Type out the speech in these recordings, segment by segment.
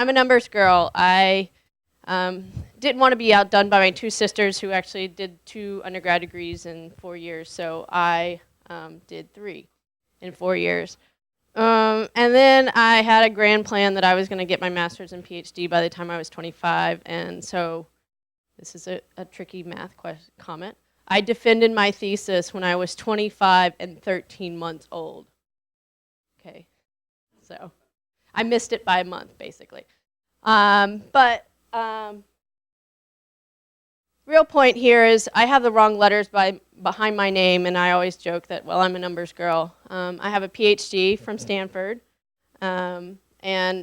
I'm a numbers girl. I didn't want to be outdone by my two sisters who actually did 2 undergrad degrees in 4 years, so I did 3 in 4 years. And then I had a grand plan that I was going to get my master's and PhD by the time I was 25, and so this is a tricky math comment. I defended my thesis when I was 25 and 13 months old. Okay, so I missed it by a month, basically. But real point here is I have the wrong letters behind my name, and I always joke that, well, I'm a numbers girl. I have a PhD from Stanford, and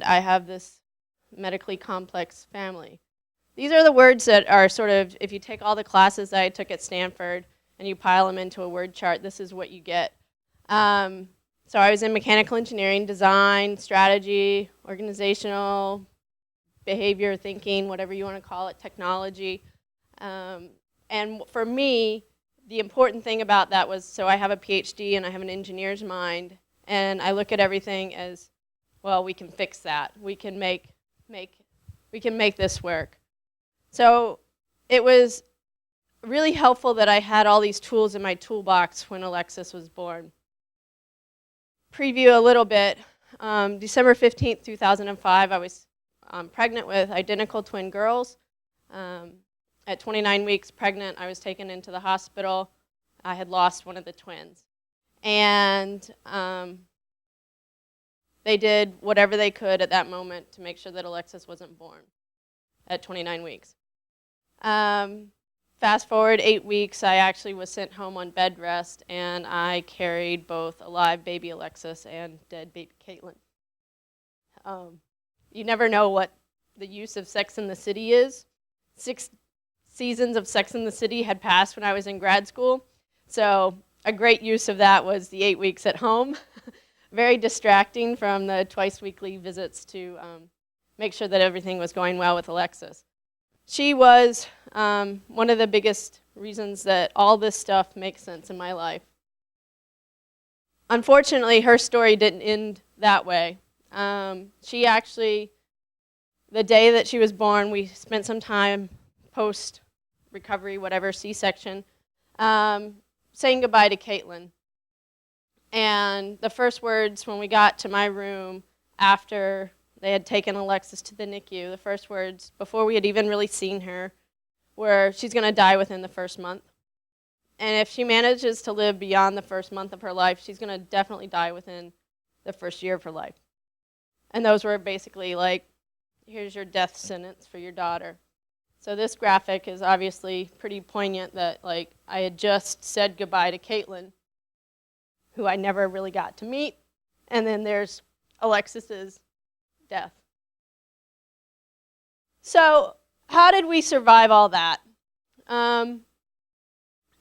I have this medically complex family. These are the words that are sort of, if you take all the classes that I took at Stanford and you pile them into a word chart, this is what you get. So I was in mechanical engineering, design, strategy, organizational, behavior, thinking, whatever you want to call it, technology. And for me, the important thing about that was, so I have a PhD and I have an engineer's mind, and I look at everything as, well, we can fix that. We can make this work. So it was really helpful that I had all these tools in my toolbox when Alexis was born. Preview a little bit. December 15th, 2005, I was pregnant with identical twin girls. At 29 weeks pregnant, I was taken into the hospital. I had lost one of the twins. And they did whatever they could at that moment to make sure that Alexis wasn't born at 29 weeks. Fast forward 8 weeks, I actually was sent home on bed rest, and I carried both alive baby Alexis and dead baby Caitlin. You never know what the use of Sex and the City is. 6 seasons of Sex and the City had passed when I was in grad school, so a great use of that was the 8 weeks at home. Very distracting from the twice weekly visits to make sure that everything was going well with Alexis. She was one of the biggest reasons that all this stuff makes sense in my life. Unfortunately, her story didn't end that way. She actually, the day that she was born, we spent some time post-recovery, whatever, C-section, saying goodbye to Caitlin. And the first words when we got to my room after they had taken Alexis to the NICU, the first words, before we had even really seen her, were, she's going to die within the first month. And if she manages to live beyond the first month of her life, she's going to definitely die within the first year of her life. And those were basically like, here's your death sentence for your daughter. So this graphic is obviously pretty poignant that, like, I had just said goodbye to Caitlin, who I never really got to meet, and then there's Alexis's death. So how did we survive all that?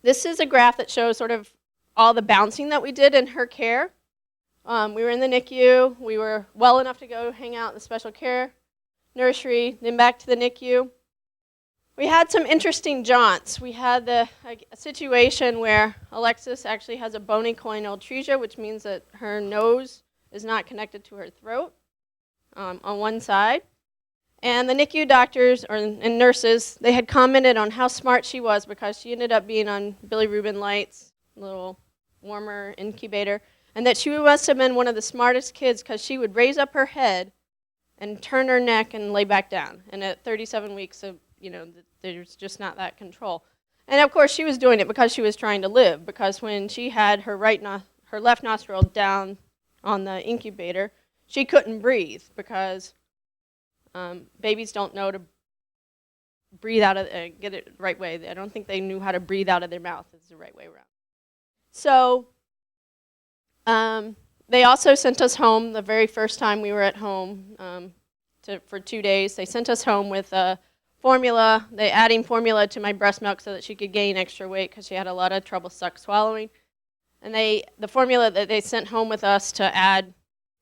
This is a graph that shows sort of all the bouncing that we did in her care. We were in the NICU. We were well enough to go hang out in the special care nursery, then back to the NICU. We had some interesting jaunts. We had a situation where Alexis actually has a bony choanal which means that her nose is not connected to her throat on one side. And the NICU doctors and nurses, they had commented on how smart she was because she ended up being on Billy Rubin lights, a little warmer incubator, and that she must have been one of the smartest kids because she would raise up her head and turn her neck and lay back down. And at 37 weeks, there's just not that control. And of course, she was doing it because she was trying to live, because when she had her left nostril down on the incubator, she couldn't breathe because babies don't know to breathe out of, get it the right way. I don't think they knew how to breathe out of their mouth is the right way around. So they also sent us home the very first time we were at home for 2 days. They sent us home with formula. They adding formula to my breast milk so that she could gain extra weight because she had a lot of trouble swallowing. And the formula that they sent home with us to add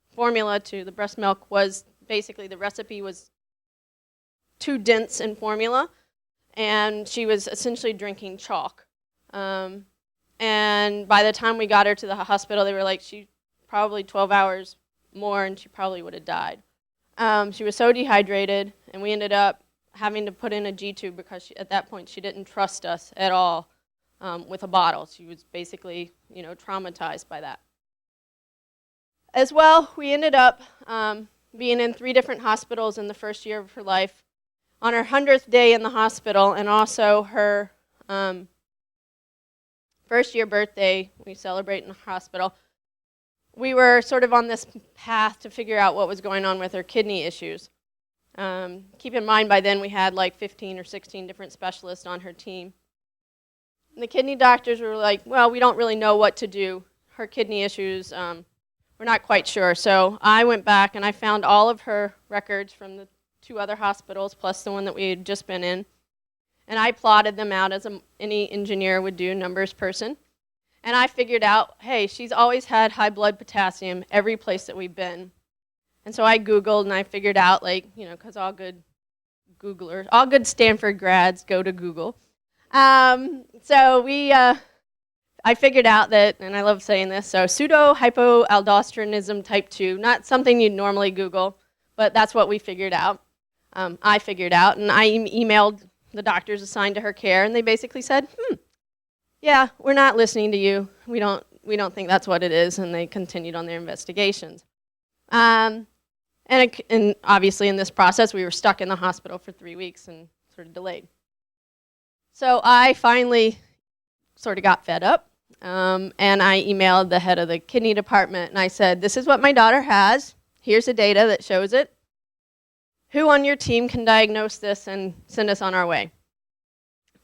formula to the breast milk was basically the recipe was too dense in formula, and she was essentially drinking chalk. And by the time we got her to the hospital, they were like, she probably 12 hours more and she probably would have died. She was so dehydrated, and we ended up having to put in a G-tube because at that point she didn't trust us at all with a bottle. She was basically, traumatized by that. As well, we ended up being in 3 different hospitals in the first year of her life. On her 100th day in the hospital, and also her first year birthday, we celebrate in the hospital, we were sort of on this path to figure out what was going on with her kidney issues. Keep in mind, by then we had like 15 or 16 different specialists on her team. And the kidney doctors were like, well, we don't really know what to do. Her kidney issues, we're not quite sure. So I went back and I found all of her records from the 2 other hospitals, plus the one that we had just been in. And I plotted them out as any engineer would do, numbers person. And I figured out, hey, she's always had high blood potassium every place that we've been. And so I Googled and I figured out, because all good Googlers, all good Stanford grads go to Google. I figured out that, and I love saying this, so pseudo-hypoaldosteronism type 2, not something you'd normally Google, but that's what we figured out. I figured out, and I emailed the doctors assigned to her care, and they basically said, yeah, we're not listening to you. We don't think that's what it is, and they continued on their investigations. And obviously in this process, we were stuck in the hospital for 3 weeks and sort of delayed. So I finally sort of got fed up, and I emailed the head of the kidney department, and I said, this is what my daughter has. Here's the data that shows it. Who on your team can diagnose this and send us on our way?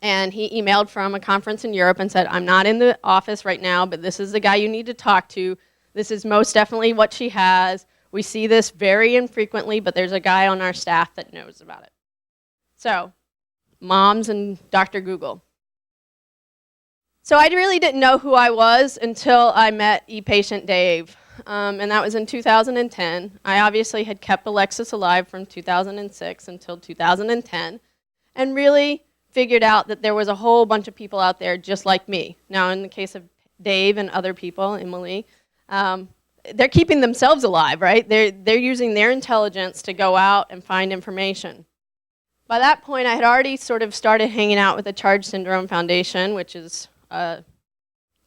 And he emailed from a conference in Europe and said, I'm not in the office right now, but this is the guy you need to talk to. This is most definitely what she has. We see this very infrequently, but there's a guy on our staff that knows about it. So, moms and Dr. Google. So I really didn't know who I was until I met ePatient Dave. And that was in 2010. I obviously had kept Alexis alive from 2006 until 2010, and really figured out that there was a whole bunch of people out there just like me. Now, in the case of Dave and other people, Emily, they're keeping themselves alive, right? They're using their intelligence to go out and find information. By that point, I had already sort of started hanging out with the CHARGE Syndrome Foundation, which is a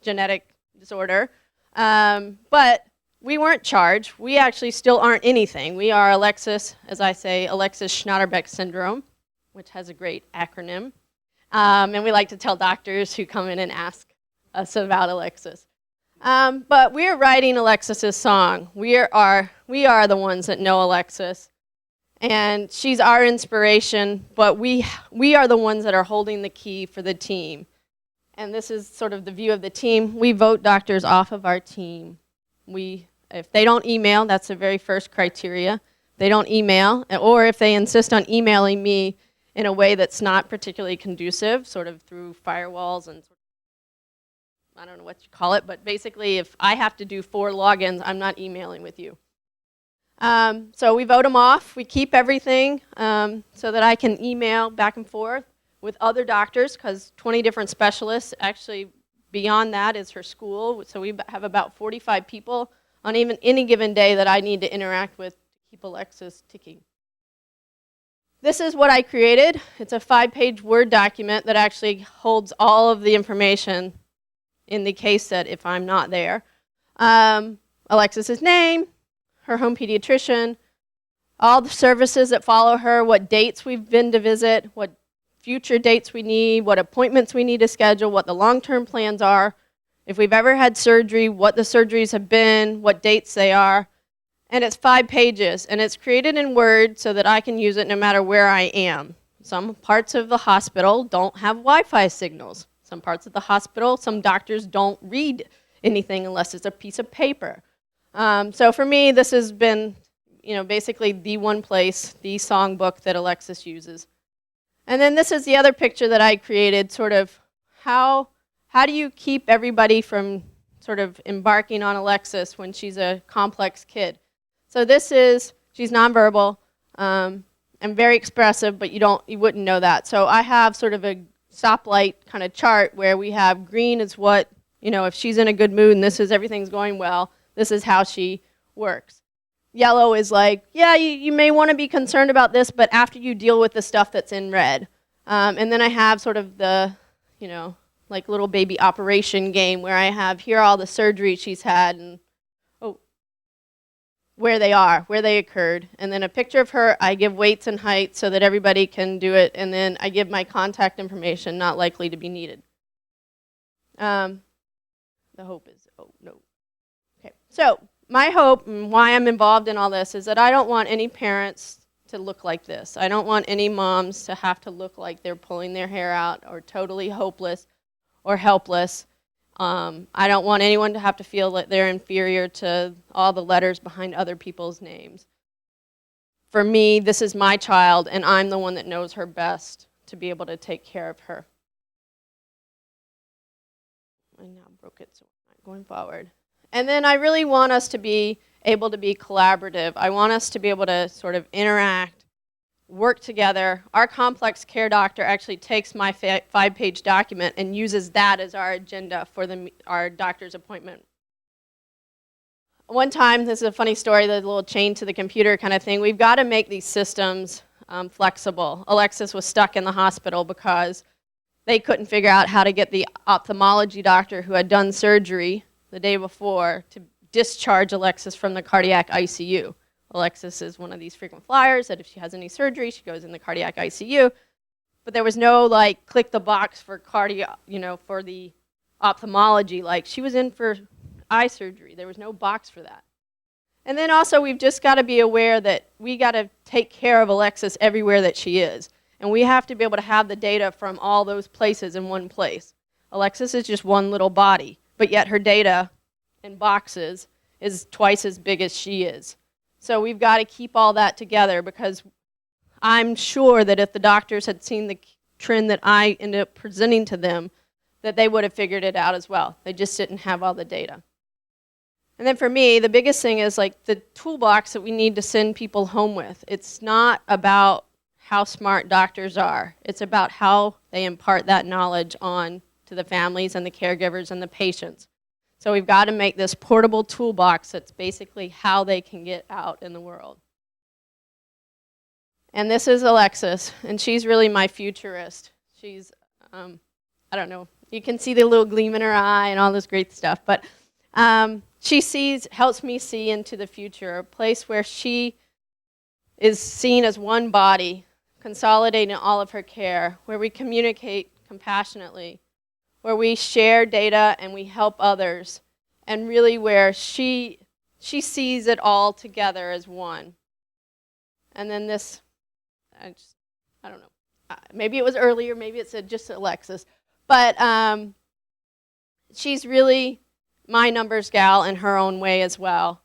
genetic disorder. But we weren't CHARGE. We actually still aren't anything. We are Alexis, as I say, Alexis Schnatterbeck syndrome, which has a great acronym. And we like to tell doctors who come in and ask us about Alexis. But we're writing Alexis's song. We are the ones that know Alexis. And she's our inspiration, but we are the ones that are holding the key for the team. And this is sort of the view of the team. We vote doctors off of our team. If they don't email, that's the very first criteria. They don't email, or if they insist on emailing me in a way that's not particularly conducive, sort of through firewalls and I don't know what you call it, but basically if I have to do 4 logins, I'm not emailing with you. So we vote them off. We keep everything so that I can email back and forth with other doctors, because 20 different specialists, actually beyond that is her school. So we have about 45 people on even any given day that I need to interact with to keep Alexis ticking. This is what I created. It's a 5-page Word document that actually holds all of the information in the case that if I'm not there. Alexis's name, her home pediatrician, all the services that follow her, what dates we've been to visit, what future dates we need, what appointments we need to schedule, what the long-term plans are, if we've ever had surgery, what the surgeries have been, what dates they are. And it's 5 pages, and it's created in Word so that I can use it no matter where I am. Some parts of the hospital don't have Wi-Fi signals. Some parts of the hospital, some doctors don't read anything unless it's a piece of paper. So for me, this has been, basically the one place, the songbook that Alexis uses. And then this is the other picture that I created, sort of how do you keep everybody from sort of embarking on Alexis when she's a complex kid? So she's nonverbal and very expressive, but you wouldn't know that. So I have sort of a stoplight kind of chart where we have green is if she's in a good mood and everything's going well, this is how she works. Yellow is like, yeah, you may want to be concerned about this, but after you deal with the stuff that's in red. And then I have sort of the, like little baby operation game where I have here all the surgeries she's had and where they occurred. And then a picture of her, I give weights and heights so that everybody can do it. And then I give my contact information, not likely to be needed. The hope is, oh, no. Okay, so my hope and why I'm involved in all this is that I don't want any parents to look like this. I don't want any moms to have to look like they're pulling their hair out or totally hopeless or helpless. I don't want anyone to have to feel that they're inferior to all the letters behind other people's names. For me, this is my child, and I'm the one that knows her best to be able to take care of her. I now broke it, so I'm not going forward. And then I really want us to be able to be collaborative. I want us to be able to sort of interact, work together. Our complex care doctor actually takes my 5-page document and uses that as our agenda for our doctor's appointment. One time, this is a funny story, the little chain to the computer kind of thing, we've got to make these systems flexible. Alexis was stuck in the hospital because they couldn't figure out how to get the ophthalmology doctor who had done surgery the day before to discharge Alexis from the cardiac ICU. Alexis is one of these frequent flyers that if she has any surgery, she goes in the cardiac ICU. But there was no like click the box for for the ophthalmology. Like she was in for eye surgery. There was no box for that. And then also we've just got to be aware that we got to take care of Alexis everywhere that she is. And we have to be able to have the data from all those places in one place. Alexis is just one little body, but yet her data in boxes is twice as big as she is. So we've got to keep all that together because I'm sure that if the doctors had seen the trend that I ended up presenting to them, that they would have figured it out as well. They just didn't have all the data. And then for me, the biggest thing is like the toolbox that we need to send people home with. It's not about how smart doctors are. It's about how they impart that knowledge on to the families and the caregivers and the patients. So we've got to make this portable toolbox that's basically how they can get out in the world. And this is Alexis, and she's really my futurist. She's, I don't know, you can see the little gleam in her eye and all this great stuff, but she helps me see into the future, a place where she is seen as one body, consolidating all of her care, where we communicate compassionately, where we share data and we help others, and really where she sees it all together as one. And then this, I don't know, maybe it was earlier, maybe it said just Alexis, but she's really my numbers gal in her own way as well.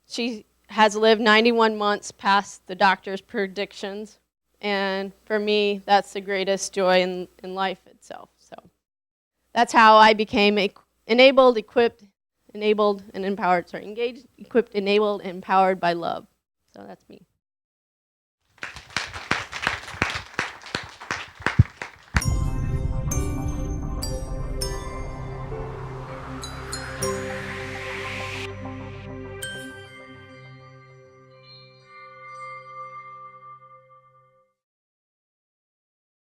She has lived 91 months past the doctor's predictions, and for me, that's the greatest joy in life itself. So that's how I became engaged, equipped, enabled, and empowered by love. So that's me.